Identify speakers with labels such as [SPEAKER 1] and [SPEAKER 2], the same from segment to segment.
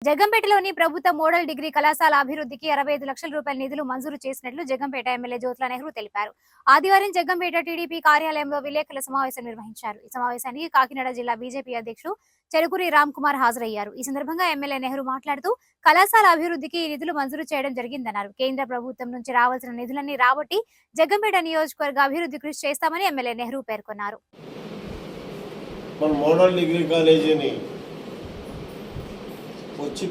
[SPEAKER 1] జగంపేటలోని ప్రభుత్వ model degree కళాశాల అభివృద్ధికి 65 లక్షల రూపాయల నిధులు మంజూరు చేసినట్లు జగంపేట ఎమ్మెల్యే జ్యోతుల నెహ్రూ తెలిపారు. ఆదివారం జగంపేట టీడీపీ కార్యాలయంలో విలేకరుల సమావేశం నిర్వహించారు. ఈ సమావేశానికి కాకినాడ జిల్లా బీజేపీ అధ్యక్షుడు చెరుకూరి రామ్ కుమార్ హాజరయ్యారు. ఈ సందర్భంగా ఎమ్మెల్యే నెహ్రూ మాట్లాడుతూ కళాశాల అభివృద్ధికి ఈ నిధులు మంజూరు చేయడం జరిగిందన్నారు. కేంద్ర ప్రభుత్వం నుంచి రావాల్సిన నిధులన్నీ రాబట్టి జగంపేట నియోజకవర్గ అభివృద్ధి కృషి చేస్తామని ఎమ్మెల్యే నెహ్రూ పేర్కొన్నారు.
[SPEAKER 2] వచ్చి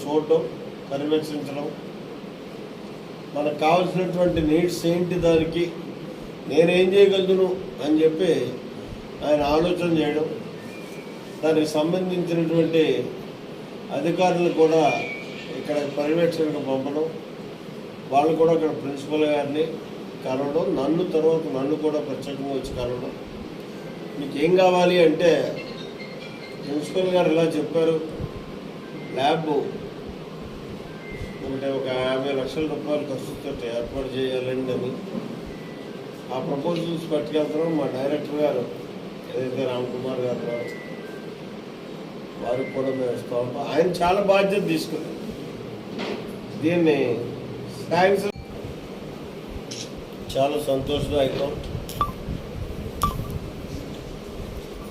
[SPEAKER 2] చూడడం, పర్యవేక్షించడం, మనకు కావాల్సినటువంటి నీడ్స్ ఏంటి, దానికి నేనేం చేయగలను అని చెప్పి ఆయన ఆలోచన చేయడం, దానికి సంబంధించినటువంటి అధికారులు కూడా ఇక్కడ పర్యవేక్షణకు పంపడం, వాళ్ళు కూడా ఇక్కడ ప్రిన్సిపల్ గారిని కలవడం, నన్ను కూడా ప్రత్యేకంగా వచ్చి కలవడం. మీకు ఏం కావాలి అంటే ప్రిన్సిపల్ గారు ఇలా చెప్పారు, ల్యాబ్ ఒక 50 లక్షల రూపాయలు ఖర్చుతో ఏర్పాటు చేయాలండి అని ఆ ప్రపోజల్స్ పట్టుకెళ్తున్నాం. మా డైరెక్టర్ గారు ఏదైతే రామ్ కుమార్ గారు వారికి కూడా మేము ఇస్తాం. ఆయన చాలా బాధ్యత తీసుకున్నారు. దీన్ని థ్యాంక్స్, చాలా సంతోషదాయకం.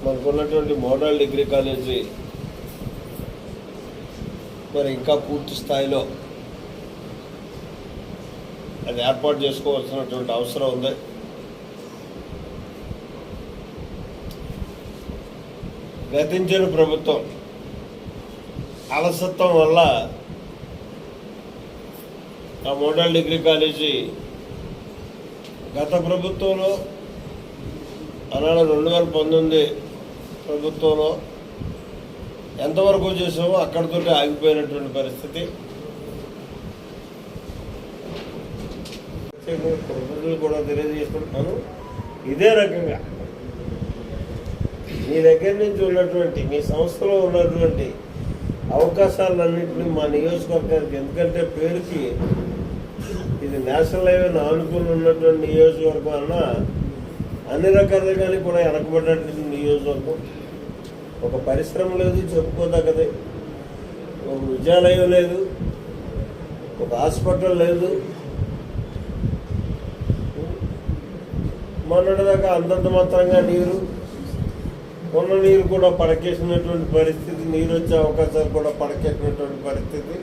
[SPEAKER 2] మనకున్నటువంటి మోడల్ డిగ్రీ కాలేజీ మరి ఇంకా పూర్తి స్థాయిలో అది ఏర్పాటు చేసుకోవాల్సినటువంటి అవసరం ఉంది. గతించిన ప్రభుత్వం అలసత్వం వల్ల ఆ మోడల్ డిగ్రీ కాలేజీ గత ప్రభుత్వంలో అలానే 2019 ప్రభుత్వంలో ఎంతవరకు చేసామో అక్కడితో ఆగిపోయినటువంటి పరిస్థితి. ప్రజలు కూడా తెలియజేసుకుంటున్నాను. ఇదే రకంగా మీ దగ్గర నుంచి ఉన్నటువంటి, మీ సంస్థలో ఉన్నటువంటి అవకాశాలన్నింటినీ మా నియోజకవర్గానికి, ఎందుకంటే పేరుకి ఇది నేషనల్ హైవేని ఆనుకుని ఉన్నటువంటి నియోజకవర్గం అన్నా అన్ని రకాలుగానే కూడా వెనకబడినటువంటి నియోజకవర్గం. ఒక పరిశ్రమ లేదు, చెప్పుకోదగ్గది. ఒక విద్యాలయం లేదు, ఒక హాస్పిటల్ లేదు. మొన్నటిదాకా అంతంత మాత్రంగా నీరు, ఉన్న నీరు కూడా పడకేసినటువంటి పరిస్థితి, నీరు వచ్చే అవకాశాలు కూడా పడకేసినటువంటి పరిస్థితి.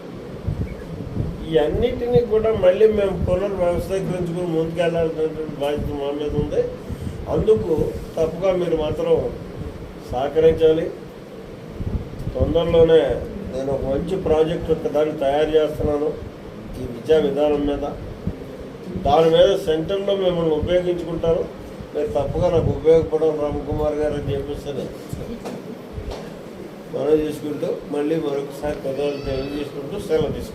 [SPEAKER 2] ఈ అన్నిటినీ కూడా మళ్ళీ మేము పునర్వ్యవస్థీకరించుకుని ముందుకెళ్ళాల్సినటువంటి బాధ్యత మా మీద ఉంది. అందుకు తప్పగా మీరు మాత్రం సహకరించాలి. తొందరలోనే నేను ఒక మంచి ప్రాజెక్టు దాన్ని తయారు చేస్తున్నాను ఈ విద్యా విధానం మీద. దాని మీద సెంటర్లో మిమ్మల్ని ఉపయోగించుకుంటాను. మీరు తప్పగా నాకు ఉపయోగపడడం రామ్ కుమార్ గారు అని చెప్పేసి మనం చేసుకుంటూ మళ్ళీ మరొకసారి పదాలు తెలియజేసుకుంటూ సెలవు తీసుకుంటాం.